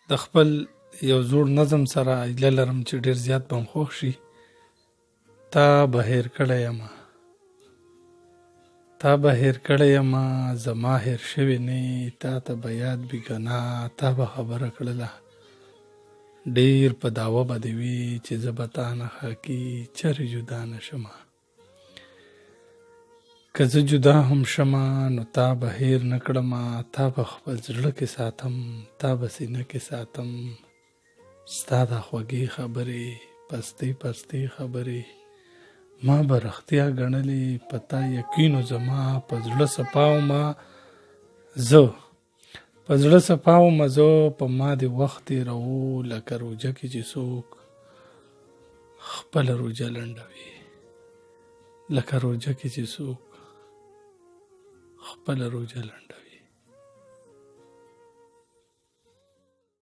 د خپل یو زوړ نظم سره ایله لرم چې ډېر زیات به م خوښ شي. تا به هېر کړی یمه، تا به هېر کړی یمه، زما هېر شوې نه یې، تا ته به یاد وي که نه. تا به خبره کړله ډېر په دعوه به دې وي چې زه به تا نه خاکي چرې جدا نه شمه. که زه جدا هم شمه نو تا به هېر نه کړمه، تا به خپل زړه کې ساتم، تا به سینه کې ساتم. ستا دا خوږې خبرې، پستې پستې خبرې ما به رښتیا ګڼلې. په تا یقین و زما په زړه صفا ومه زه، په زړه صفا ومه زه. په ما دې وخت تېروو لکه روژه کې چې څوک خپله روژه لنډوي، لکه روژه کې چې څوک خپله روژه لنډوي.